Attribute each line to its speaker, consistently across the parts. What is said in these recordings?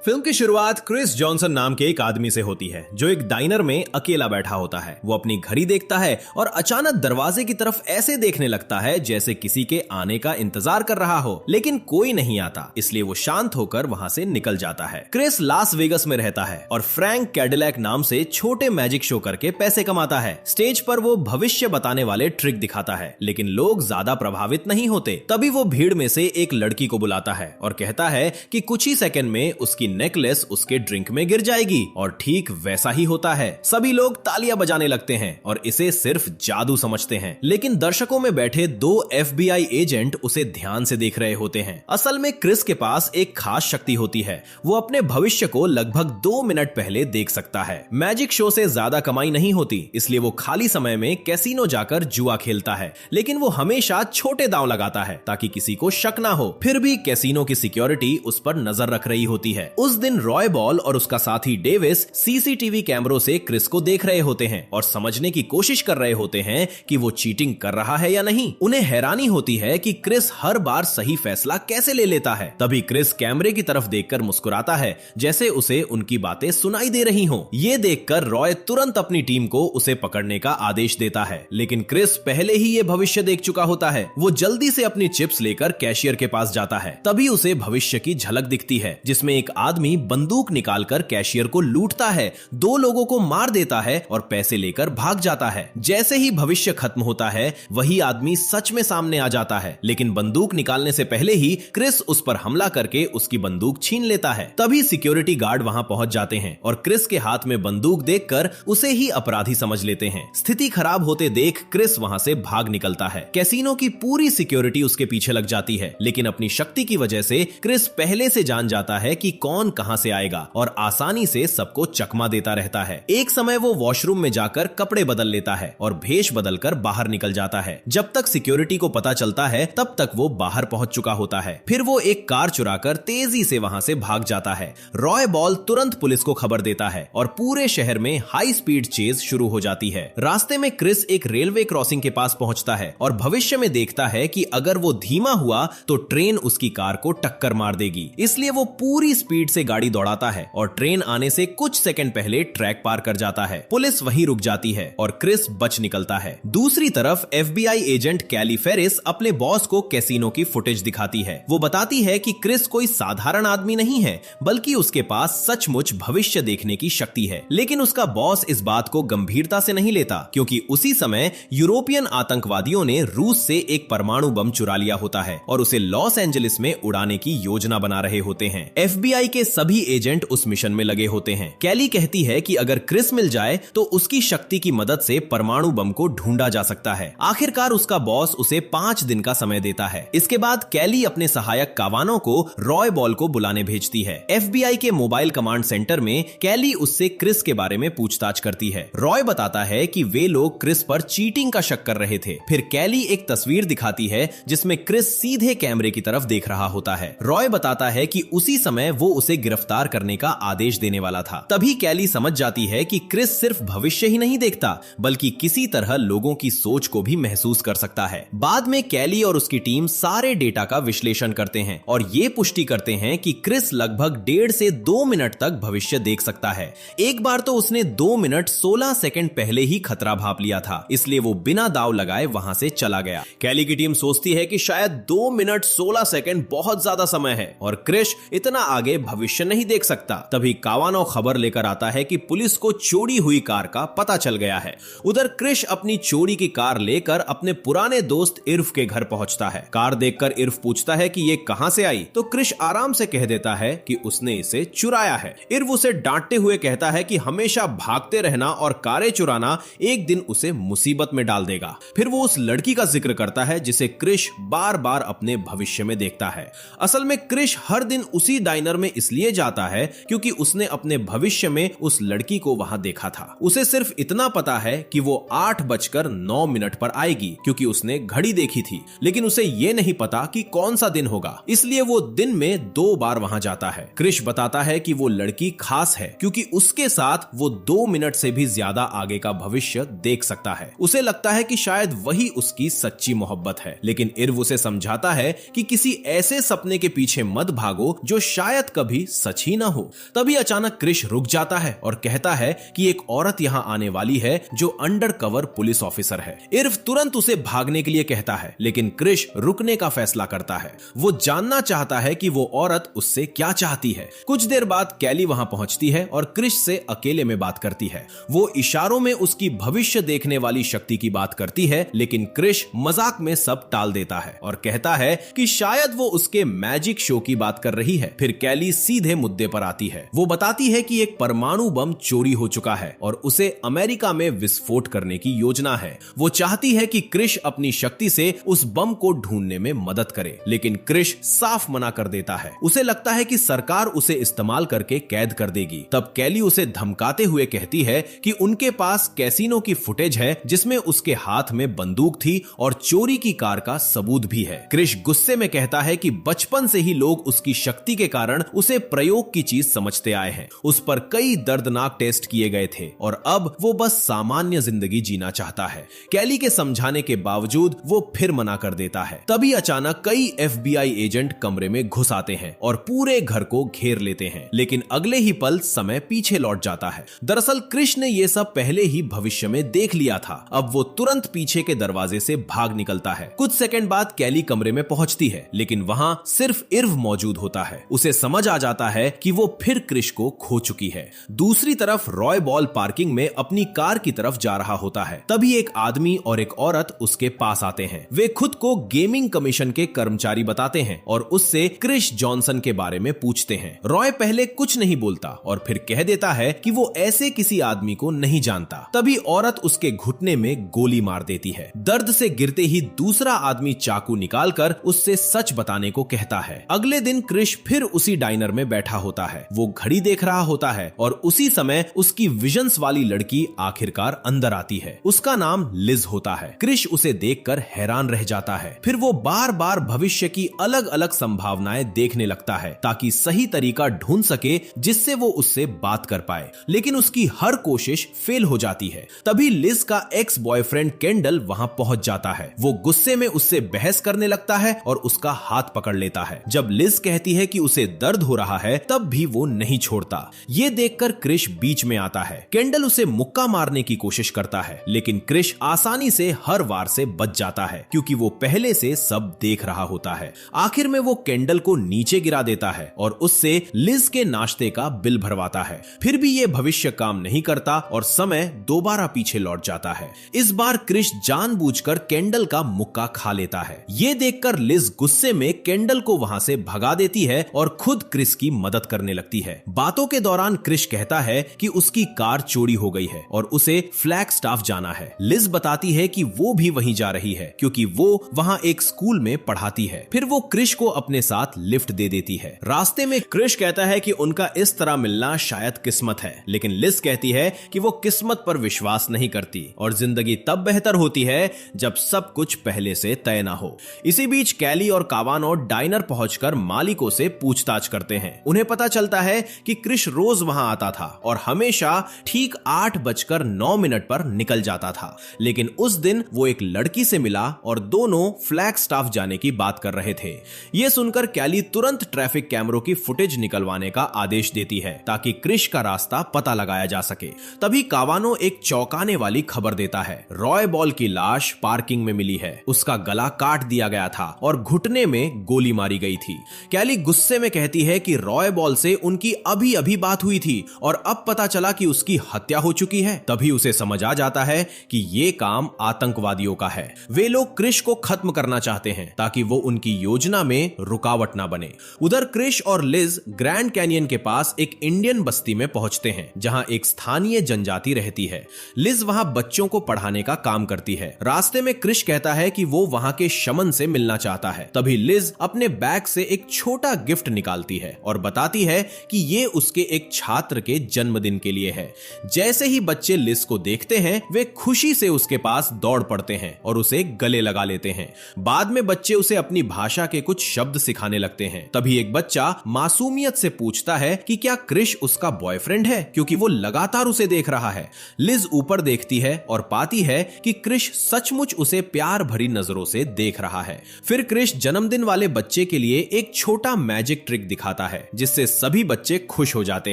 Speaker 1: Film की शुरुआत Chris Johnson नाम के एक आदमी से होती है जो एक डाइनर में अकेला बैठा होता है। वो अपनी घड़ी देखता है और अचानक दरवाजे की तरफ ऐसे देखने लगता है जैसे किसी के आने का इंतजार कर रहा हो, लेकिन कोई नहीं आता, इसलिए वो शांत होकर वहां से निकल जाता है। क्रिस लास वेगस में रहता है और फ्रैंक कैडिलैक नाम से छोटे मैजिक शो करके पैसे कमाता है। स्टेज पर वो भविष्य बताने वाले ट्रिक दिखाता है, लेकिन लोग ज्यादा प्रभावित नहीं होते। तभी वो भीड़ में से एक लड़की को बुलाता है और कहता है कि कुछ ही सेकंड में उसकी नेकलेस उसके ड्रिंक में गिर जाएगी, और ठीक वैसा ही होता है। सभी लोग तालियां बजाने लगते हैं और इसे सिर्फ जादू समझते हैं, लेकिन दर्शकों में बैठे दो FBI एजेंट उसे ध्यान से देख रहे होते हैं। असल में क्रिस के पास एक खास शक्ति होती है, वो अपने भविष्य को लगभग 2 मिनट पहले देख सकता है। मैजिक शो से ज्यादा कमाई नहीं होती, इसलिए वो खाली समय में कैसीनो जाकर जुआ खेलता है, लेकिन वो हमेशा छोटे दांव लगाता है ताकि किसी को शक ना हो। फिर भी कैसीनो की सिक्योरिटी उस पर नजर रख रही होती है। उस दिन रॉय बॉल और उसका साथी डेविस सीसीटीवी कैमरों से क्रिस को देख रहे होते हैं और समझने की कोशिश कर रहे होते हैं कि वो चीटिंग कर रहा है या नहीं। उन्हें हैरानी होती है कि क्रिस हर बार सही फैसला कैसे ले लेता है। तभी क्रिस कैमरे की तरफ देखकर मुस्कुराता है, जैसे उसे उनकी बातें सुनाई दे रही हों। ये देखकर रॉय तुरंत अपनी टीम को उसे पकड़ने का आदेश देता है, लेकिन क्रिस पहले ही ये भविष्य देख चुका होता है। वो जल्दी से अपनी चिप्स लेकर कैशियर के पास जाता है। तभी उसे भविष्य की झलक दिखती है, जिसमें एक आदमी बंदूक निकालकर कैशियर को लूटता है, 2 लोगों को मार देता है और पैसे लेकर भाग जाता है। जैसे ही भविष्य खत्म होता है, वही आदमी सच में सामने आ जाता है, लेकिन बंदूक निकालने से पहले ही क्रिस उस पर हमला करके उसकी बंदूक छीन लेता है। तभी सिक्योरिटी गार्ड वहां पहुंच जाते हैं और क्रिस के हाथ में बंदूक देखकर उसे ही अपराधी समझ लेते हैं। स्थिति खराब होते देख क्रिस वहां से भाग निकलता है। कैसीनो की पूरी सिक्योरिटी उसके पीछे लग जाती है, लेकिन अपनी शक्ति की वजह से क्रिस पहले से जान जाता है कि कौन कहां से आएगा और आसानी से सबको चकमा देता रहता है। एक समय वो वॉशरूम में जाकर कपड़े बदल लेता है और भेष बदलकर बाहर निकल जाता है। जब तक सिक्योरिटी को पता चलता है, तब तक वो बाहर पहुंच चुका होता है। फिर वो एक कार चुराकर तेजी से वहां से भाग जाता है। रॉय बॉल तुरंत पुलिस को खबर देता है और पूरे शहर में हाई स्पीड चेज शुरू हो जाती है। रास्ते में क्रिस एक रेलवे क्रॉसिंग के पास पहुंचता है और भविष्य में देखता है कि अगर वो धीमा हुआ तो ट्रेन उसकी कार को टक्कर मार देगी, इसलिए वो पूरी स्पीड से गाड़ी दौड़ाता है और ट्रेन आने से कुछ सेकंड पहले ट्रैक पार कर जाता है। पुलिस वहीं रुक जाती है और क्रिस बच निकलता है। दूसरी तरफ FBI एजेंट कैली फेरिस अपने बॉस को कैसीनो की फुटेज दिखाती है। वो बताती है कि क्रिस कोई साधारण आदमी नहीं है, बल्कि उसके पास सचमुच भविष्य देखने की शक्ति है। लेकिन उसका बॉस इस बात को गंभीरता से नहीं लेता, क्योंकि उसी समय यूरोपियन आतंकवादियों ने रूस से एक परमाणु बम चुरा लिया होता है और उसे लॉस एंजलिस में उड़ाने की योजना बना रहे होते हैं। FBI के सभी एजेंट उस मिशन में लगे होते हैं। कैली कहती है कि अगर क्रिस मिल जाए तो उसकी शक्ति की मदद से परमाणु बम को ढूंढा जा सकता है। आखिरकार उसका बॉस उसे 5 दिन का समय देता है। इसके बाद कैली अपने सहायक कावानो को रॉय बॉल को बुलाने भेजती है। FBI के मोबाइल कमांड सेंटर में कैली उससे क्रिस के बारे में पूछताछ करती है। रॉय बताता है कि वे लोग क्रिस पर चीटिंग का शक कर रहे थे। फिर कैली एक तस्वीर दिखाती है जिसमें क्रिस सीधे कैमरे की तरफ देख रहा होता है। रॉय बताता है कि उसी समय वो उसे गिरफ्तार करने का आदेश देने वाला था। तभी कैली समझ जाती है कि क्रिस सिर्फ भविष्य ही नहीं देखता, बल्कि किसी तरह लोगों की सोच को भी महसूस कर सकता है। बाद में कैली और उसकी टीम सारे डेटा का विश्लेषण करते हैं और ये पुष्टि करते हैं कि क्रिस लगभग 1.5 से 2 मिनट तक भविष्य देख सकता है। एक बार तो उसने 2 मिनट 16 सेकंड पहले ही खतरा भांप लिया था, इसलिए वो बिना दाव लगाए वहां से चला गया। कैली की टीम सोचती है कि शायद 2 मिनट 16 सेकंड बहुत ज्यादा समय है और क्रिस इतना आगे भविष्य नहीं देख सकता। तभी कावानो खबर लेकर आता है कि पुलिस को चोरी हुई कार का पता चल गया है। उधर क्रिश अपनी चोरी की कार लेकर अपने पुराने दोस्त इर्फ के घर पहुंचता है। कार देखकर इर्फ पूछता है कि ये कहां से आई, तो क्रिश आराम से कह देता है कि उसने इसे चुराया है। इर्फ उसे डांटते हुए कहता है कि हमेशा भागते रहना और कारें चुराना एक दिन उसे मुसीबत में डाल देगा। फिर वो उस लड़की का जिक्र करता है जिसे क्रिश बार बार अपने भविष्य में देखता है। असल में क्रिश हर दिन उसी डाइनर में इसलिए जाता है क्योंकि उसने अपने भविष्य में उस लड़की को वहां देखा था। उसे सिर्फ इतना पता है कि वो 8:09 पर आएगी क्योंकि उसने घड़ी देखी थी, लेकिन उसे ये नहीं पता कि कौन सा दिन होगा, इसलिए वो दिन में 2 बार वहां जाता है। क्रिश बताता है कि वो लड़की खास है क्योंकि उसके साथ वो 2 मिनट से भी ज्यादा आगे का भविष्य देख सकता है। उसे लगता है कि शायद वही उसकी सच्ची मोहब्बत है, लेकिन इर्व उसे समझाता है कि किसी ऐसे सपने के पीछे मत भागो जो शायद कभी कभी सच ही ना हो। तभी अचानक क्रिश रुक जाता है और कहता है कि एक औरत यहां आने वाली है जो अंडर कवर पुलिस ऑफिसर है। इर्व तुरंत उसे भागने के लिए कहता है, लेकिन क्रिश रुकने का फैसला करता है। वो जानना चाहता है कि वो औरत उससे क्या चाहती है। कुछ देर बाद कैली वहां पहुंचती है और क्रिश से अकेले में बात करती है। वो इशारों में उसकी भविष्य देखने वाली शक्ति की बात करती है, लेकिन क्रिश मजाक में सब टाल देता है और कहता है कि शायद वो उसके मैजिक शो की बात कर रही है। फिर कैली सीधे मुद्दे पर आती है। वो बताती है कि एक परमाणु बम चोरी हो चुका है और उसे अमेरिका में विस्फोट करने की योजना है। वो चाहती है कि क्रिश अपनी शक्ति से उस बम को ढूंढने में मदद करे, लेकिन क्रिश साफ मना कर देता है। उसे लगता है कि सरकार उसे इस्तेमाल करके कैद कर देगी। तब कैली उसे धमकाते हुए कहती है कि उनके पास कैसीनो की फुटेज है जिसमें उसके हाथ में बंदूक थी और चोरी की कार का सबूत भी है। क्रिश गुस्से में कहता है कि बचपन से ही लोग उसकी शक्ति के कारण उसे प्रयोग की चीज समझते आए हैं। उस पर कई दर्दनाक टेस्ट किए गए थे और अब वो बस सामान्य जिंदगी जीना चाहता है। कैली के समझाने के बावजूद वो फिर मना कर देता है। तभी अचानक कई FBI एजेंट कमरे में घुस आते हैं और पूरे घर को घेर लेते हैं, लेकिन अगले ही पल समय पीछे लौट जाता है। दरअसल क्रिश ने ये सब पहले ही भविष्य में देख लिया था। अब वो तुरंत पीछे के दरवाजे से भाग निकलता है। कुछ सेकंड बाद कैली कमरे में पहुंचती है, लेकिन वहां सिर्फ इर्व मौजूद होता है। उसे समझ आ जाता है कि वो फिर क्रिश को खो चुकी है। दूसरी तरफ रॉय बॉल पार्किंग में अपनी कार की तरफ जा रहा होता है। तभी एक आदमी और एक औरत उसके पास आते हैं। वे खुद को गेमिंग कमीशन के कर्मचारी बताते हैं और उससे क्रिश जॉनसन के बारे में पूछते हैं। रॉय पहले कुछ नहीं बोलता और फिर कह देता है कि वो ऐसे किसी आदमी को नहीं जानता। तभी औरत उसके घुटने में गोली मार देती है। दर्द से गिरते ही दूसरा आदमी चाकू निकालकर उससे सच बताने को कहता है। अगले दिन क्रिश फिर उसी डाइनर में बैठा होता है। वो घड़ी देख रहा होता है और उसी समय उसकी विजन्स वाली लड़की आखिरकार अंदर आती है। उसका नाम लिज होता है। क्रिश उसे देखकर हैरान रह जाता है। फिर वो बार बार भविष्य की अलग अलग संभावनाएं देखने लगता है ताकि सही तरीका ढूंढ सके जिससे वो उससे बात कर पाए, लेकिन उसकी हर कोशिश फेल हो जाती है। तभी लिज का एक्स बॉयफ्रेंड केंडल वहां पहुंच जाता है। वो गुस्से में उससे बहस करने लगता है और उसका हाथ पकड़ लेता है। जब लिज कहती है कि उसे दर्द हो रहा है तब भी वो नहीं छोड़ता। ये देखकर क्रिश बीच में आता है। केंडल उसे मुक्का मारने की कोशिश करता है, लेकिन क्रिश आसानी से हर वार से बच जाता है क्योंकि वो पहले से सब देख रहा होता है। आखिर में वो केंडल को नीचे गिरा देता है और उससे लिज के नाश्ते का बिल भरवाता है। फिर भी ये भविष्य काम नहीं करता और समय दोबारा पीछे लौट जाता है। इस बार क्रिश जानबूझकर केंडल का मुक्का खा लेता है। ये देखकर लिज गुस्से में केंडल को वहां से भगा देती है और खुद क्रिश की मदद करने लगती है। बातों के दौरान क्रिश कहता है कि उसकी कार चोरी हो गई है और उसे फ्लैगस्टाफ जाना है। लिज बताती है कि वो भी वहीं जा रही है क्योंकि वो वहां एक स्कूल में पढ़ाती है। फिर वो क्रिश को अपने साथ लिफ्ट दे देती है। रास्ते में क्रिश कहता है कि उनका इस तरह मिलना शायद किस्मत है, लेकिन लिज कहती है कि वो किस्मत पर विश्वास नहीं करती और जिंदगी तब बेहतर होती है जब सब कुछ पहले से तय ना हो। इसी बीच कैली और कावानो डाइनर पहुंचकर मालिकों से पूछताछ करते हैं। उन्हें पता चलता है कि क्रिश रोज वहां आता था और हमेशा ठीक 8:09 पर निकल जाता था, लेकिन उस दिन वो एक लड़की से मिला और दोनों फ्लैगस्टाफ जाने की बात कर रहे थे। यह सुनकर कैली तुरंत ट्रैफिक कैमरों की फुटेज निकलवाने का आदेश देती है ताकि क्रिश का रास्ता पता लगाया जा सके। तभी कावानो एक चौंकाने वाली खबर देता है। रॉय बॉल की लाश पार्किंग में मिली है। उसका गला काट दिया गया था और घुटने में गोली मारी गई थी। कैली गुस्से में कहती है कि रॉय बॉल से उनकी अभी अभी बात हुई थी और अब पता चला कि उसकी हत्या हो चुकी है। तभी उसे समझ आ जाता है कि ये काम आतंकवादियों का है। वे लोग क्रिश को खत्म करना चाहते हैं ताकि वो उनकी योजना में रुकावट ना बने। उधर क्रिश और लिज ग्रैंड कैनियन के पास एक इंडियन बस्ती में पहुंचते हैं जहां एक स्थानीय जनजाति रहती है। लिज वहां बच्चों को पढ़ाने का काम करती है। रास्ते में क्रिश कहता है कि वो वहां के शमन से मिलना चाहता है। तभी लिज अपने बैग से एक छोटा गिफ्ट निकालती है और बताती है कि ये उसके एक छात्र के जन्मदिन के लिए है। जैसे ही बच्चे लिज को देखते हैं वे खुशी से उसके पास दौड़ पड़ते हैं और उसे गले लगा लेते हैं। बाद में बच्चे उसे अपनी भाषा के कुछ शब्द सिखाने लगते हैं। तभी एक बच्चा मासूमियत से पूछता है कि क्या क्रिश उसका बॉयफ्रेंड है, क्योंकि वो लगातार उसे देख रहा है। लिज ऊपर देखती है और पाती है कि क्रिश सचमुच उसे प्यार भरी नजरों से देख रहा है। फिर क्रिश जन्मदिन वाले बच्चे के लिए एक छोटा मैजिक ट्रिक दिखाता जाता है, जिससे सभी बच्चे खुश हो जाते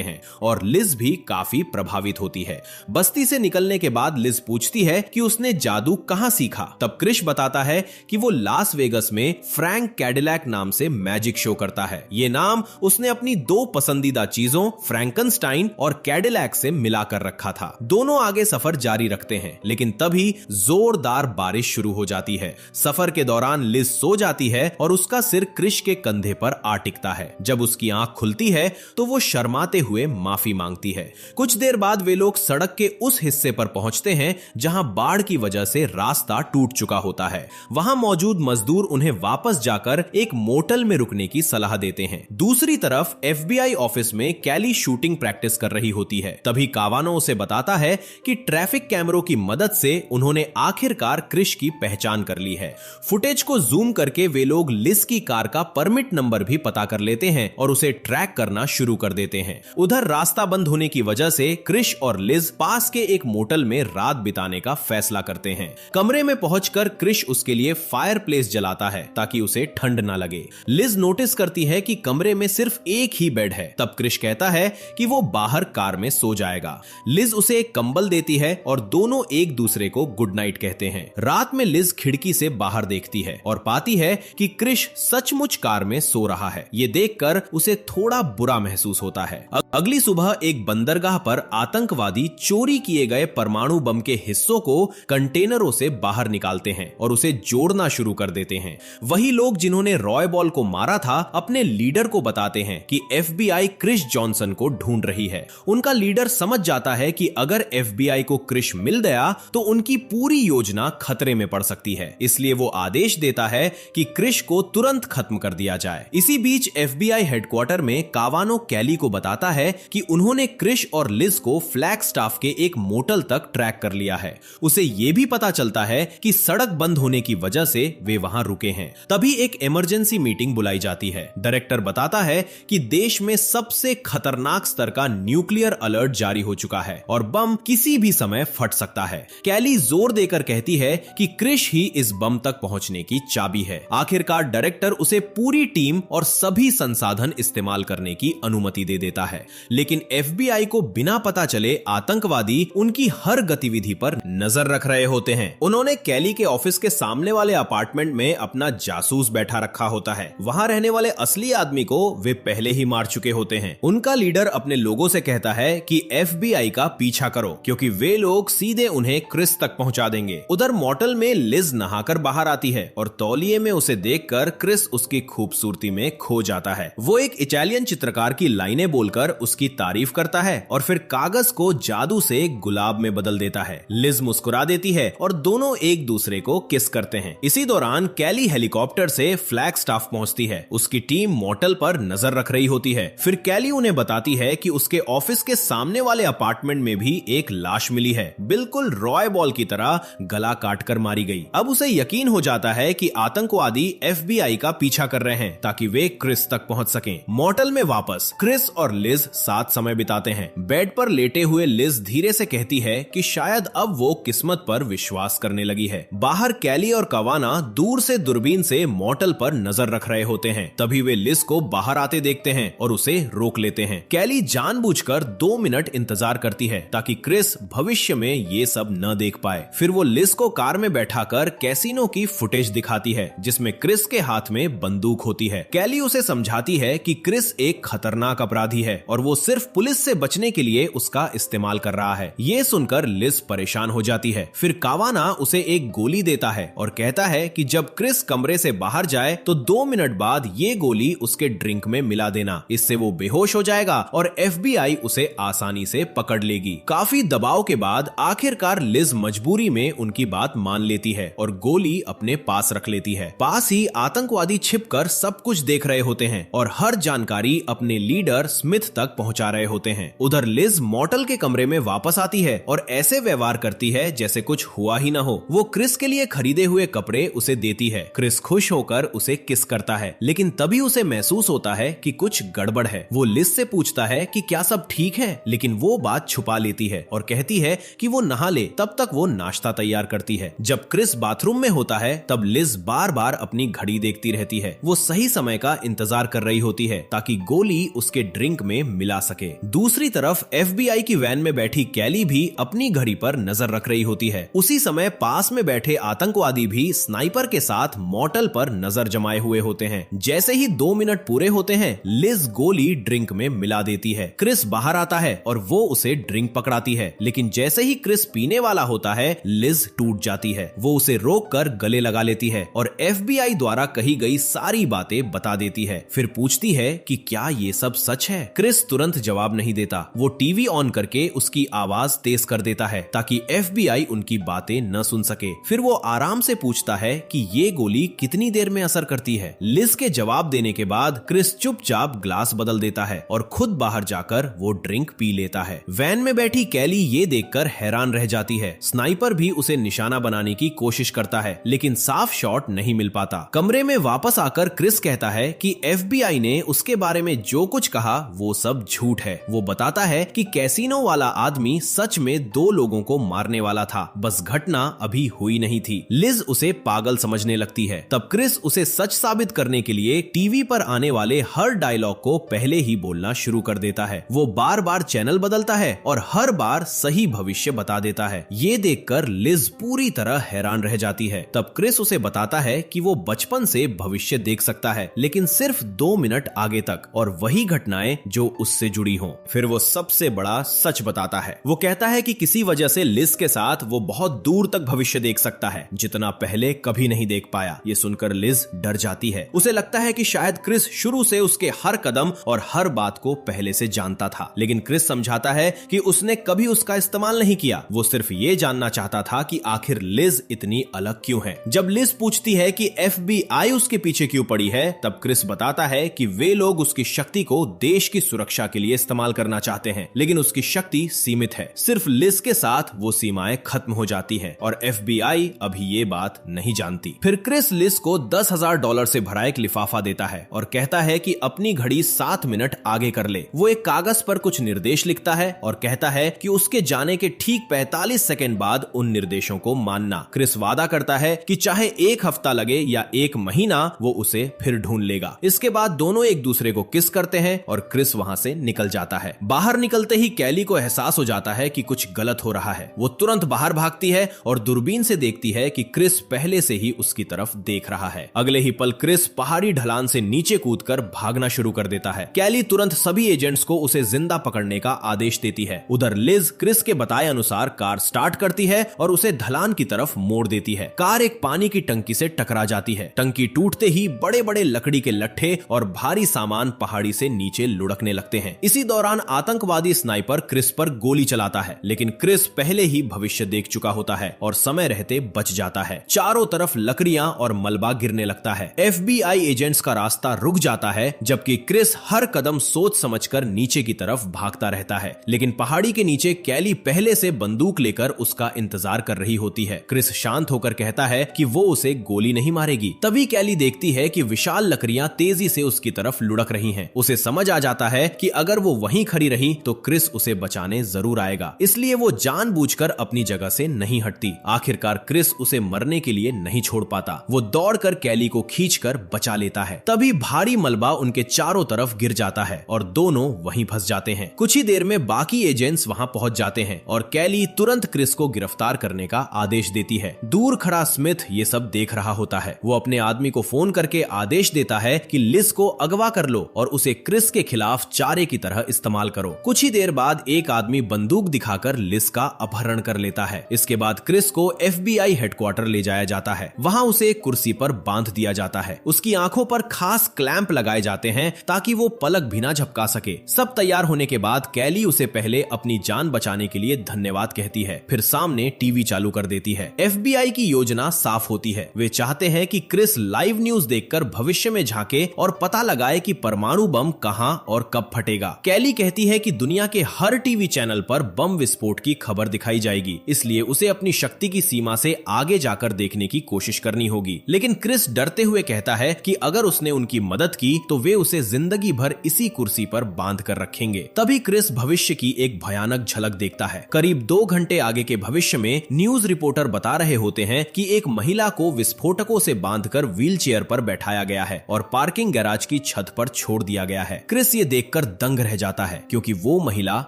Speaker 1: हैं और लिज भी काफी प्रभावित होती है। बस्ती से निकलने के बाद लिज पूछती है कि उसने जादू कहां सीखा। तब क्रिश बताता है कि वो लास वेगस में फ्रैंक कैडिलैक नाम से मैजिक शो करता है। ये नाम उसने अपनी दो पसंदीदा चीजों फ्रैंकनस्टाइन और कैडिलैक से मिलाकर रखा था। दोनों आगे सफर जारी रखते हैं, लेकिन तभी जोरदार बारिश शुरू हो जाती है। सफर के दौरान लिज सो जाती है और उसका सिर क्रिश के कंधे पर आ टिकता है। जब उसकी आंख खुलती है तो वो शर्माते हुए माफी मांगती है। कुछ देर बाद वे लोग सड़क के उस हिस्से पर पहुंचते हैं जहां बाढ़ की वजह से रास्ता टूट चुका होता है। वहां मौजूद मजदूर उन्हें वापस जाकर एक मोटल में रुकने की सलाह देते हैं। दूसरी तरफ FBI ऑफिस में कैली शूटिंग प्रैक्टिस कर रही होती है। तभी कावानो उसे बताता है कि ट्रैफिक कैमरों की मदद से उन्होंने आखिरकार क्रिश की पहचान कर ली है। फुटेज को जूम करके वे लोग लिज की कार का परमिट नंबर भी पता कर लेते हैं और उसे ट्रैक करना शुरू कर देते हैं। उधर रास्ता बंद होने की वजह से क्रिश और लिज पास के एक मोटल में रात बिताने का फैसला करते हैं। कमरे में पहुंचकर क्रिश उसके लिए फायर प्लेस जलाता है ताकि उसे ठंड ना लगे। लिज नोटिस करती है कि कमरे में सिर्फ एक ही बेड है। तब क्रिश कहता है कि वो बाहर कार में सो जाएगा। लिज उसे एक कंबल देती है और दोनों एक दूसरे को गुड नाइट कहते हैं। रात में लिज खिड़की से बाहर देखती है और पाती है कि क्रिश सचमुच कार में सो रहा है। ये देखकर उसे थोड़ा बुरा महसूस होता है। अगली सुबह एक बंदरगाह पर आतंकवादी चोरी किए गए परमाणु बम के हिस्सों को कंटेनरों से बाहर निकालते हैं और उसे जोड़ना शुरू कर देते हैं। वही लोग जिन्होंने रॉय बॉल को मारा था अपने लीडर को बताते हैं कि FBI क्रिश जॉनसन को ढूंढ रही है। उनका लीडर समझ जाता है कि अगर FBI को क्रिश मिल गया तो उनकी पूरी योजना खतरे में पड़ सकती है, इसलिए वो आदेश देता है कि क्रिश को तुरंत खत्म कर दिया जाए। इसी बीच FBI हेडक्वार्टर में कावानो कैली को बताता है कि उन्होंने क्रिश और लिज को फ्लैगस्टाफ के एक मोटल तक ट्रैक कर लिया है। उसे यह भी पता चलता है कि सड़क बंद होने की वजह से वे वहां रुके हैं। तभी एक इमरजेंसी मीटिंग बुलाई जाती है। डायरेक्टर बताता है कि देश में सबसे खतरनाक स्तर का न्यूक्लियर अलर्ट जारी हो चुका है और बम किसी भी समय फट सकता है। कैली जोर देकर कहती है कि क्रिश ही इस बम तक पहुंचने की चाबी है। आखिरकार डायरेक्टर उसे पूरी टीम और सभी संसाधन इस्तेमाल करने की अनुमति दे देता है, लेकिन FBI को बिना पता चले आतंकवादी उनकी हर गतिविधि पर नजर रख रहे होते हैं। उन्होंने कैली के ऑफिस के सामने वाले अपार्टमेंट में अपना जासूस बैठा रखा होता है। वहां रहने वाले असली आदमी को वे पहले ही मार चुके होते हैं। उनका लीडर अपने लोगों से कहता है कि FBI का पीछा करो, क्योंकि वे लोग सीधे उन्हें क्रिस तक पहुंचा देंगे। उधर मोटल में लिज नहाकर बाहर आती है और तौलिए में उसे देखकर क्रिस उसकी खूबसूरती में खो जाता है। वो एक इटालियन चित्रकार की लाइनें बोलकर उसकी तारीफ करता है और फिर कागज को जादू से गुलाब में बदल देता है। लिज मुस्कुरा देती है और दोनों एक दूसरे को किस करते हैं। इसी दौरान कैली हेलीकॉप्टर से फ्लैगस्टाफ पहुंचती है। उसकी टीम मोटल पर नजर रख रही होती है। फिर कैली उन्हें बताती है कि उसके ऑफिस के सामने वाले अपार्टमेंट में भी एक लाश मिली है, बिल्कुल रॉय बॉल की तरह गला काटकर मारी गई। अब उसे यकीन हो जाता है कि आतंकवादी FBI का पीछा कर रहे हैं ताकि वे क्रिस तक पहुंच सकें। मोटल में वापस क्रिस और लिज साथ समय बिताते हैं। बेड पर लेटे हुए लिज धीरे से कहती है कि शायद अब वो किस्मत पर विश्वास करने लगी है। बाहर कैली और कवाना दूर से दूरबीन से मोटल पर नजर रख रहे होते हैं। तभी वे लिज को बाहर आते देखते हैं और उसे रोक लेते हैं। कैली जानबूझकर 2 मिनट इंतजार करती है ताकि क्रिस भविष्य में ये सब न देख पाए। फिर वो लिज को कार में बैठाकर कैसीनो की फुटेज दिखाती है जिसमें क्रिस के हाथ में बंदूक होती है। कैली उसे समझाती है कि क्रिस एक खतरनाक अपराधी है और वो सिर्फ पुलिस से बचने के लिए उसका इस्तेमाल कर रहा है। ये सुनकर लिज परेशान हो जाती है। फिर कावाना उसे एक गोली देता है और कहता है कि जब क्रिस कमरे से बाहर जाए तो 2 मिनट बाद ये गोली उसके ड्रिंक में मिला देना, इससे वो बेहोश हो जाएगा और FBI उसे आसानी से पकड़ लेगी। काफी दबाव के बाद आखिरकार लिज मजबूरी में उनकी बात मान लेती है और गोली अपने पास रख लेती है। पास ही आतंकवादी छिपकर सब कुछ देख रहे होते हैं और हर जानकारी अपने लीडर स्मिथ तक तक पहुंचा रहे होते हैं। उधर लिज मॉर्टल के कमरे में वापस आती है और ऐसे व्यवहार करती है जैसे कुछ हुआ ही ना हो। वो क्रिस के लिए खरीदे हुए कपड़े उसे देती है। क्रिस खुश होकर उसे किस करता है, लेकिन तभी उसे महसूस होता है कि कुछ गड़बड़ है। वो लिज से पूछता है कि क्या सब ठीक है, लेकिन वो बात छुपा लेती है और कहती है कि वो नहा ले, तब तक वो नाश्ता तैयार करती है। जब क्रिस बाथरूम में होता है तब लिज बार बार अपनी घड़ी देखती रहती है। वो सही समय का इंतजार कर रही होती है ताकि गोली उसके ड्रिंक में मिला सके। दूसरी तरफ FBI की वैन में बैठी कैली भी अपनी घड़ी पर नजर रख रही होती है। उसी समय पास में बैठे आतंकवादी भी स्नाइपर के साथ मॉर्टल पर नजर जमाए हुए होते हैं। जैसे ही 2 मिनट पूरे होते हैं, लिज गोली ड्रिंक में मिला देती है। क्रिस बाहर आता है और वो उसे ड्रिंक पकड़ाती है, लेकिन जैसे ही क्रिस पीने वाला होता है, लिज टूट जाती है। वो उसे रोककर गले लगा लेती है और FBI द्वारा कही गई सारी बातें बता देती है। फिर पूछती है कि क्या ये सब सच है। क्रिस तुरंत जवाब नहीं देता। वो टीवी ऑन करके उसकी आवाज तेज कर देता है ताकि FBI उनकी बातें न सुन सके। फिर वो आराम से पूछता है कि ये गोली कितनी देर में असर करती है। लिज के जवाब देने के बाद क्रिस चुपचाप ग्लास बदल देता है और खुद बाहर जाकर वो ड्रिंक पी लेता है। वैन में बैठी कैली ये देखकर हैरान रह जाती है। स्नाइपर भी उसे निशाना बनाने की कोशिश करता है, लेकिन साफ शॉट नहीं मिल पाता। कमरे में वापस आकर क्रिस कहता है कि FBI ने उसके बारे में जो कुछ कहा वो सब झूठ है। वो बताता है कि कैसीनो वाला आदमी सच में 2 लोगों को मारने वाला था, बस घटना अभी हुई नहीं थी। लिज उसे पागल समझने लगती है। तब क्रिस उसे सच साबित करने के लिए टीवी पर आने वाले हर डायलॉग को पहले ही बोलना शुरू कर देता है। वो बार बार चैनल बदलता है और हर बार सही भविष्य बता देता है। ये देखकर लिज पूरी तरह हैरान रह जाती है। तब क्रिस उसे बताता है कि वो बचपन से भविष्य देख सकता है, लेकिन सिर्फ 2 मिनट आगे तक, और वही घटनाएं जो उससे जुड़ी हों। फिर वो सबसे बड़ा सच बताता है। वो कहता है कि किसी वजह से लिज के साथ वो बहुत दूर तक भविष्य देख सकता है, जितना पहले कभी नहीं देख पाया। ये सुनकर लिज डर जाती है। उसे लगता है कि शायद क्रिस शुरू से उसके हर कदम और हर बात को पहले से जानता था, लेकिन क्रिस समझाता है कि उसने कभी उसका इस्तेमाल नहीं किया। वो सिर्फ ये जानना चाहता था कि आखिर लिज इतनी अलग क्यों है। जब लिज पूछती है कि FBI उसके पीछे क्यों पड़ी है, तब क्रिस बताता है कि वे लोग उसकी शक्ति को देश की सुरक्षा के लिए इस्तेमाल करना चाहते हैं, लेकिन उसकी शक्ति सीमित है। सिर्फ लिज के साथ वो सीमाएं खत्म हो जाती है और FBI अभी ये बात नहीं जानती। फिर क्रिस लिज को $10,000 से भरा एक लिफाफा देता है और कहता है कि अपनी घड़ी 7 मिनट आगे कर ले। वो एक कागज पर कुछ निर्देश लिखता है और कहता है कि उसके जाने के ठीक 45 सेकंड बाद उन निर्देशों को मानना। क्रिस वादा करता है कि चाहे 1 हफ्ता लगे या 1 महीना, वो उसे फिर ढूंढ लेगा। इसके बाद दोनों एक दूसरे को किस करते हैं और क्रिस वहां से निकल जाता है। बाहर निकलते ही कैली को एहसास हो जाता है कि कुछ गलत हो रहा है। वो तुरंत बाहर भागती है और दूरबीन से देखती है कि क्रिस पहले से ही उसकी तरफ देख रहा है। अगले ही पल क्रिस पहाड़ी ढलान से नीचे कूदकर भागना शुरू कर देता है। कैली तुरंत सभी एजेंट्स को उसे जिंदा पकड़ने का आदेश देती है। उधर लिज क्रिस के बताए अनुसार कार स्टार्ट करती है और उसे ढलान की तरफ मोड़ देती है। कार एक पानी की टंकी से टकरा जाती है। टंकी टूटते ही बड़े बड़े लकड़ी के लट्ठे और भारी सामान पहाड़ी से नीचे लुढ़कने लगते हैं। इसी दौरान आतंकवादी स्नाइपर क्रिस पर गोली चलाता है, लेकिन क्रिस पहले ही भविष्य देख चुका होता है और समय रहते बच जाता है। चारों तरफ लकड़ियां और मलबा गिरने लगता है। FBI एजेंट्स का रास्ता रुक जाता है, जबकि क्रिस हर कदम सोच समझकर नीचे की तरफ भागता रहता है। लेकिन पहाड़ी के नीचे कैली पहले से बंदूक लेकर उसका इंतजार कर रही होती है। क्रिस शांत होकर कहता है कि वो उसे गोली नहीं मारेगी। तभी कैली देखती है कि विशाल लकड़ियां तेजी से उसकी तरफ लुढ़क रही हैं। उसे समझ आ जाता है कि अगर वो वहीं खड़ी रही तो क्रिस उसे बचाने जरूर आएगा, इसलिए वो जानबूझकर अपनी जगह से नहीं हटती। आखिरकार क्रिस उसे मरने के लिए नहीं छोड़ पाता। वो दौड़कर कैली को खींचकर बचा लेता है। तभी भारी मलबा उनके चारों तरफ गिर जाता है और दोनों वहीं फंस जाते हैं। कुछ ही देर में बाकी एजेंट्स वहां पहुंच जाते हैं और कैली तुरंत क्रिस को गिरफ्तार करने का आदेश देती है। दूर खड़ा स्मिथ ये सब देख रहा होता है। वो अपने आदमी को फोन करके आदेश देता है कि लिज को अगवा कर लो और उसे क्रिस के खिलाफ चारे की तरह इस्तेमाल करो। कुछ ही देर बाद एक आदमी बंदूक दिखाकर लिज का अपहरण कर लेता है। इसके बाद क्रिस को FBI हेडक्वार्टर ले जाया जाता है। वहां उसे एक कुर्सी पर बांध दिया जाता है। उसकी आंखों पर खास क्लैंप लगाए जाते हैं ताकि वो पलक भी ना झपका सके। सब तैयार होने के बाद कैली उसे पहले अपनी जान बचाने के लिए धन्यवाद कहती है, फिर सामने टीवी चालू कर देती है। FBI की योजना साफ होती है। वे चाहते हैं कि क्रिस लाइव न्यूज देखकर भविष्य में झांके और पता लगाए कि परमाणु बम कहां और कब फटेगा। कैली कहती है कि दुनिया के हर टीवी चैनल पर बम विस्फोट की खबर दिखाई जाएगी, इसलिए उसे अपनी शक्ति की सीमा से आगे जाकर देखने की कोशिश करनी होगी। लेकिन क्रिस डरते हुए कहता है कि अगर उसने उनकी मदद की तो वे उसे जिंदगी भर इसी कुर्सी पर बांध कर रखेंगे। तभी क्रिस भविष्य की एक भयानक झलक देखता है। करीब 2 घंटे आगे के भविष्य में न्यूज रिपोर्टर बता रहे होते हैं कि एक महिला को विस्फोटकों से बांधकर व्हीलचेयर पर बैठाया गया है और पार्किंग गैराज की छत पर छोड़ दिया गया है। क्रिस ये देखकर दंग रह जाता है, क्योंकि वो महिला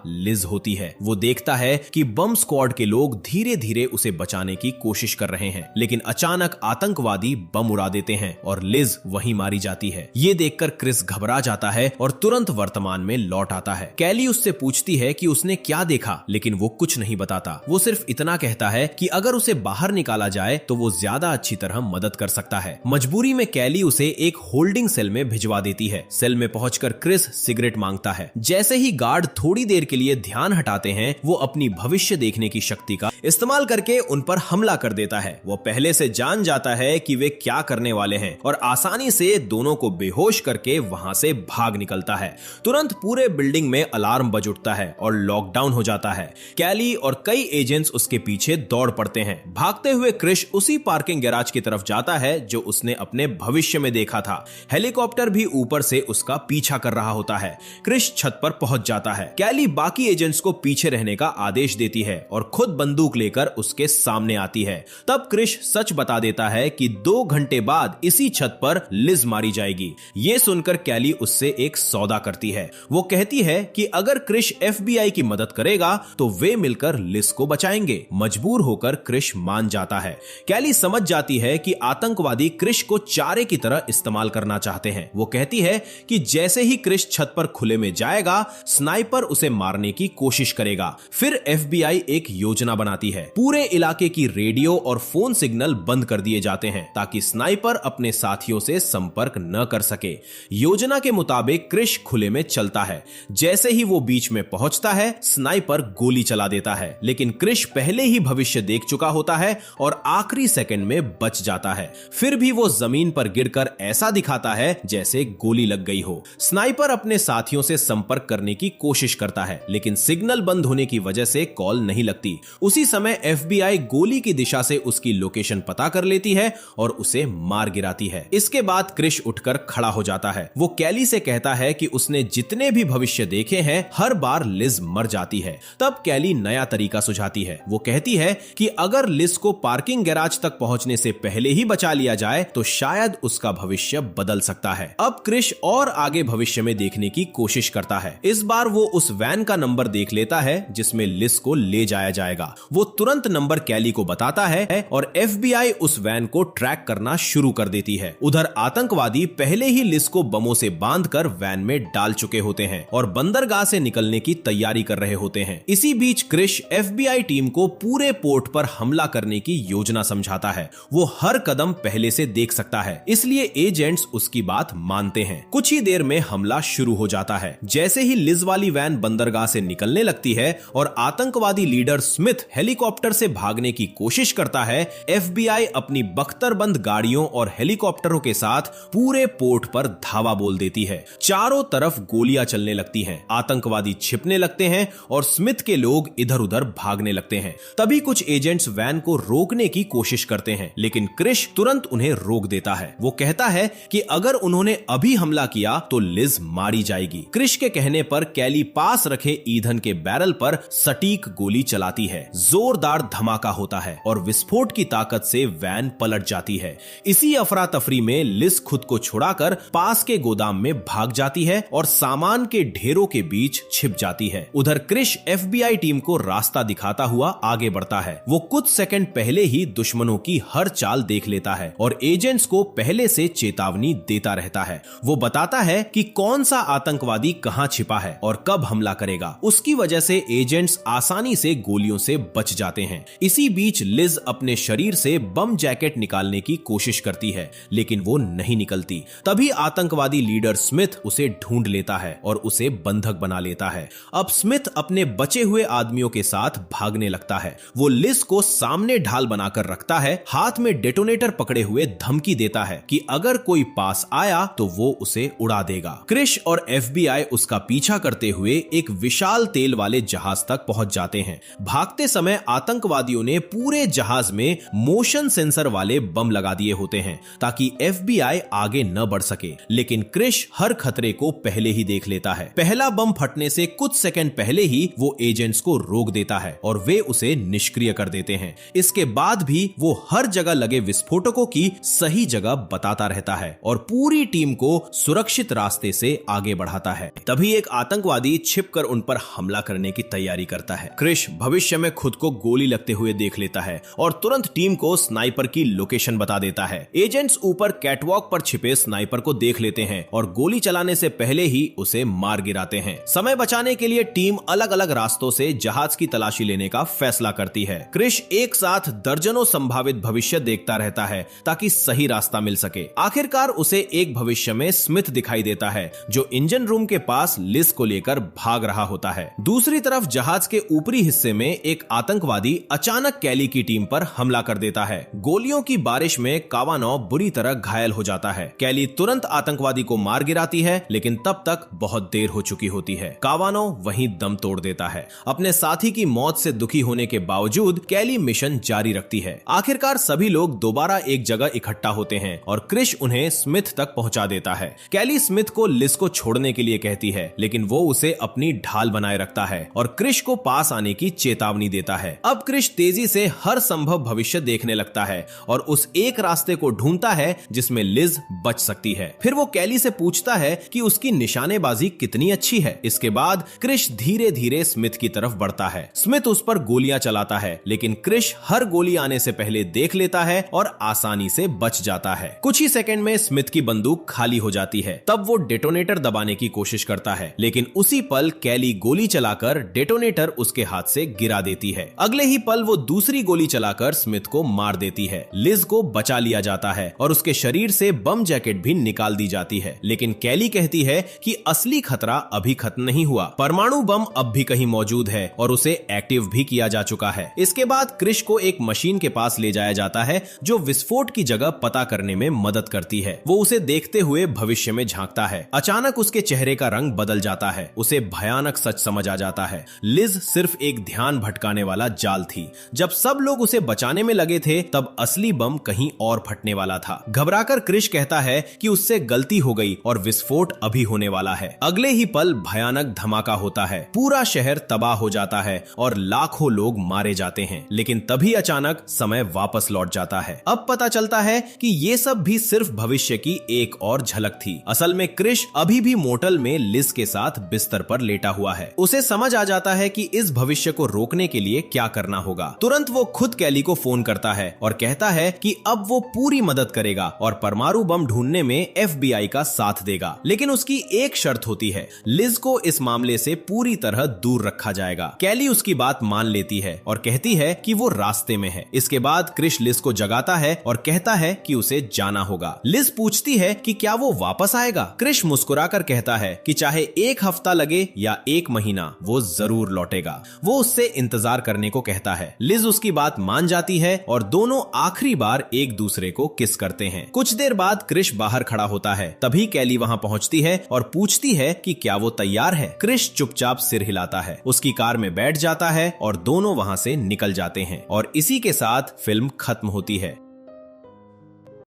Speaker 1: लिज होती है। वो देखता है कि बम स्क्वाड के लोग धीरे धीरे उसे बचाने की कोशिश कर रहे हैं, लेकिन अचानक आतंकवादी बम उड़ा देते हैं और लिज वहीं मारी जाती है। ये देखकर क्रिस घबरा जाता है और तुरंत वर्तमान में लौट आता है। कैली उससे पूछती है कि उसने क्या देखा, लेकिन वो कुछ नहीं बताता। वो सिर्फ इतना कहता है कि अगर उसे बाहर निकाला जाए तो वो ज्यादा अच्छी तरह मदद कर सकता है। मजबूरी में कैली उसे एक होल्डिंग सेल में भिजवा देती है। सेल में पहुंचकर क्रिस सिगरेट मांगता है। जैसे ही गार्ड थोड़ी देर के लिए ध्यान हटाते हैं, वो अपनी भविष्य देखने की शक्ति का इस्तेमाल करके उन पर हमला कर देता है। वो पहले से जान जाता है कि वे क्या करने वाले हैं और आसानी से दोनों को बेहोश करके वहां से भाग निकलता है। तुरंत पूरे बिल्डिंग में अलार्म बज उठता है और लॉकडाउन हो जाता है। कैली और कई एजेंट्स उसके पीछे दौड़ पड़ते हैं। भागते हुए क्रिश उसी पार्किंग गैराज की तरफ जाता है जो उसने अपने भविष्य में देखा था। हेलीकॉप्टर भी ऊपर से उसका पीछा कर रहा होता है। क्रिश छत पर पहुंच जाता है। कैली बाकी एजेंट्स को पीछे रहने का आदेश देती है और खुद बंदूक लेकर उसके सामने आती है। तब क्रिश सच बता देता है कि 2 घंटे बाद इसी छत पर लिज मारी जाएगी। ये सुनकर कैली उससे एक सौदा करती है। वो कहती है कि अगर क्रिश FBI की मदद करेगा तो वे मिलकर लिज को बचाएंगे। मजबूर होकर क्रिश मान जाता है। कैली समझ जाती है कि आतंकवादी क्रिश को चारे की तरह इस्तेमाल करना चाहते हैं। वो कहती है कि जैसे ही क्रिश छत पर खुले में जाएगा, स्नाइपर उसे मारने की कोशिश करेगा। फिर FBI एक योजना बनाती है। पूरे इलाके की रेडियो और फोन सिग्नल बंद कर दिए जाते हैं ताकि स्नाइपर अपने साथियों से संपर्क न कर सके। योजना के मुताबिक क्रिश खुले में चलता है। जैसे ही वो बीच में पहुंचता है, स्नाइपर गोली चला देता है, लेकिन क्रिश पहले ही भविष्य देख चुका होता है और आखिरी सेकंड में बच जाता है। फिर भी वो जमीन पर गिरकर ऐसा दिखाता है जैसे गोली लग गई हो। स्नाइपर अपने साथियों से संपर्क करने की कोशिश करता है, लेकिन सिग्नल बंद होने की वजह से कॉल नहीं लगती। उसी समय FBI गोली की दिशा से उसकी लोकेशन पता कर लेती है और उसे मार गिराती है। इसके बाद क्रिश उठकर खड़ा हो जाता है। वो कैली से कहता है कि उसने जितने भी भविष्य देखे हैं, हर बार लिज मर जाती है। तब कैली नया तरीका सुझाती है। वो कहती है कि अगर लिज को पार्किंग गैराज तक पहुंचने से पहले ही बचा लिया जाए तो शायद उसका भविष्य बदल सकता है। अब क्रिश और आगे भविष्य में देखने की कोशिश करता है। इस बार वो उस वैन का नंबर देख लेता है जिसमें लिज को ले जाया जाएगा। वो तुरंत नंबर कैली को बताता है और FBI उस वैन को ट्रैक करना शुरू कर देती है। उधर आतंकवादी पहले ही लिज को बमों से बांधकर वैन में डाल चुके होते हैं और बंदरगाह से निकलने की तैयारी कर रहे होते हैं। इसी बीच क्रिश FBI टीम को पूरे पोर्ट पर हमला करने की योजना समझाता है। वो हर कदम पहले से देख सकता है, इसलिए एजेंट्स उसकी बात मानते हैं। कुछ ही देर में हमला शुरू हो जाता है। जैसे ही लिज वाली वैन बंदरगाह से निकलने लगती है और आतंकवादी लीडर स्मिथ हेलीकॉप्टर से भागने की कोशिश करता है, FBI अपनी बख्तरबंद गाड़ियों और हेलीकॉप्टरों के साथ पूरे पोर्ट पर धावा बोल देती है। चारों तरफ गोलियां चलने लगती हैं। आतंकवादी छिपने लगते हैं और स्मिथ के लोग इधर उधर भागने लगते हैं। तभी कुछ एजेंट्स वैन को रोकने की कोशिश करते हैं, लेकिन क्रिश तुरंत उन्हें रोक देता है। वो कहता है कि अगर उन्होंने अभी हमला किया तो लिज मारी जाएगी। क्रिश के कहने पर कैली पास रखे ईंधन के बैरल पर सटीक गोली चलाती है। जोरदार धमाका होता है और विस्फोट की ताकत से वैन पलट जाती है। इसी अफरा तफरी में लिज खुद को छुड़ाकर पास के गोदाम में भाग जाती है और सामान के ढेरों के बीच छिप जाती है। उधर क्रिश FBI टीम को रास्ता दिखाता हुआ आगे बढ़ता है। वो कुछ सेकंड पहले ही दुश्मनों की हर चाल देख लेता है और एजेंट्स को पहले से चेतावनी देता रहता है। वो बताता है कि कौन सा आतंकवादी कहां छिपा है और कब हमला करेगा। उसकी वजह से एजेंट्स आसानी से गोलियों से बच जाते हैं। इसी बीच लिज अपने शरीर से बम जैकेट निकालने की कोशिश करती है, लेकिन वो नहीं निकलती। तभी आतंकवादी लीडर स्मिथ उसे ढूंढ लेता है और उसे बंधक बना लेता है। अब स्मिथ अपने बचे हुए आदमियों के साथ भागने लगता है। वो लिज को सामने ढाल बनाकर रखता है, हाथ में डेटोनेटर पकड़े हुए धमकी देता है कि अगर कोई पास आया तो वो उसे उड़ा देगा। क्रिश और FBI उसका पीछा करते हुए एक विशाल तेल वाले जहाज तक पहुंच जाते हैं। भागते समय आतंकवादियों ने पूरे जहाज में मोशन सेंसर वाले बम लगा दिए होते हैं ताकि FBI आगे न बढ़ सके, लेकिन क्रिश हर खतरे को पहले ही देख लेता है। पहला बम फटने से कुछ सेकंड पहले ही वो एजेंट्स को रोक देता है और वे उसे निष्क्रिय कर देते हैं। इसके बाद भी वो हर जगह लगे विस्फोटकों की सही जगह बताता रहता है और पूरी टीम को सुरक्षित रास्ते से आगे बढ़ाता है। तभी एक आतंकवादी छिपकर उन पर हमला करने की तैयारी करता है। क्रिश भविष्य में खुद को गोली लगते हुए देख लेता है और तुरंत टीम को स्नाइपर की लोकेशन बता देता है। एजेंट्स ऊपर कैटवॉक पर छिपे स्नाइपर को देख लेते हैं और गोली चलाने से पहले ही उसे मार गिराते हैं। समय बचाने के लिए टीम अलग अलग रास्तों से जहाज की तलाशी लेने का फैसला करती है। क्रिश एक साथ दर्जनों संभावित भविष्य देखता रहता है ताकि सही रास्ता मिल सके। आखिरकार उसे एक भविष्य में स्मिथ दिखाई देता है जो इंजन रूम के पास लिज को लेकर भाग रहा होता है। दूसरी तरफ जहाज के ऊपरी हिस्से में एक आतंकवादी अचानक कैली की टीम पर हमला कर देता है। गोलियों की बारिश में कावानो बुरी तरह घायल हो जाता है। कैली तुरंत आतंकवादी को मार गिराती है, लेकिन तब तक बहुत देर हो चुकी होती है। कावानो वहीं दम तोड़ देता है। अपने साथी की मौत से दुखी होने के बावजूद कैली मिशन जारी रखती है। आखिरकार सभी लोग दोबारा एक जगह इकट्ठा होते हैं और क्रिश उन्हें स्मिथ तक पहुंचा देता है। कैली स्मिथ को लिज को छोड़ने के लिए कहती है, लेकिन वो उसे अपनी ढाल बनाए रखता है और क्रिश को पास आने की चेतावनी देता है। अब क्रिश तेजी से हर संभव भविष्य देखने लगता है और उस एक रास्ते को ढूंढता है जिसमें लिज बच सकती है। फिर वो कैली से पूछता है कि उसकी निशानेबाजी कितनी अच्छी है। इसके बाद क्रिश धीरे धीरे स्मिथ की तरफ बढ़ता है। स्मिथ उस पर गोलियां चलाता है, लेकिन क्रिश हर गोली आने से पहले देख लेता है और आसानी से बच जाता है। कुछ ही सेकंड में स्मिथ की बंदूक खाली हो जाती है। तब वो डेटोनेटर दबाने की कोशिश करता है, लेकिन उसी पल कैली गोली चलाकर डेटोनेटर उसके हाथ से गिरा देती है। अगले ही पल वो दूसरी गोली चलाकर स्मिथ को मार देती है। लिज को बचा लिया जाता है और उसके शरीर से बम जैकेट भी निकाल दी जाती है, लेकिन कैली कहती है कि असली खतरा अभी खत्म नहीं हुआ। परमाणु बम अब भी कहीं मौजूद है और उसे एक्टिव भी किया जा चुका है। इसके बाद क्रिश को एक मशीन के पास ले जाया जाता है जो विस्फोट की जगह पता करने में मदद करती है। वो उसे देखते हुए भविष्य में झांकता है। अचानक उसके चेहरे का रंग बदल जाता है। उसे भयानक सच समझ आ जाता है। लिज सिर्फ एक ध्यान भटकाने वाला जाल थी। जब सब लोग उसे बचाने में लगे थे तब असली बम कहीं और फटने वाला था। घबराकर क्रिश कहता है कि उससे गलती हो गई और विस्फोट अभी होने वाला है। अगले ही पल भयानक धमाका होता है। पूरा शहर तबाह हो जाता है और लाखों लोग मारे जाते हैं, लेकिन तभी अचानक समय वापस लौट जाता है। अब पता चलता है कि ये सब भी सिर्फ भविष्य की एक और झलक थी। असल में क्रिश अभी भी मोटल में लिज के साथ बिस्तर पर लेटा हुआ है। उसे समझ आ जाता है कि इस भविष्य को रोकने के लिए क्या करना होगा। तुरंत वो खुद कैली को फोन करता है और कहता है कि अब वो पूरी मदद करेगा और परमाणु बम ढूंढने में FBI का साथ देगा, लेकिन उसकी एक शर्त होती है, लिज को इस मामले से पूरी तरह दूर रखा जाएगा। कैली उसकी बात मान लेती है और कहती है कि वो रास्ते में है। इसके बाद क्रिश लिज को जगाता है और कहता है कि उसे जाना होगा। लिज पूछती है कि क्या वो वापस आएगा। क्रिश मुस्कुराकर कहता है कि चाहे एक हफ्ता लगे या एक महीना, वो जरूर लौटेगा। वो उससे इंतजार करने को कहता है। लिज उसकी बात मान जाती है और दोनों आखिरी बार एक दूसरे को किस करते हैं। कुछ देर बाद क्रिश बाहर खड़ा होता है। तभी कैली वहां पहुंचती है और पूछती है कि क्या वो तैयार है। क्रिश चुपचाप सिर हिलाता है, उसकी कार में बैठ जाता है और दोनों वहां से निकल जाते हैं और इसी के साथ फिल्म खत्म होती है।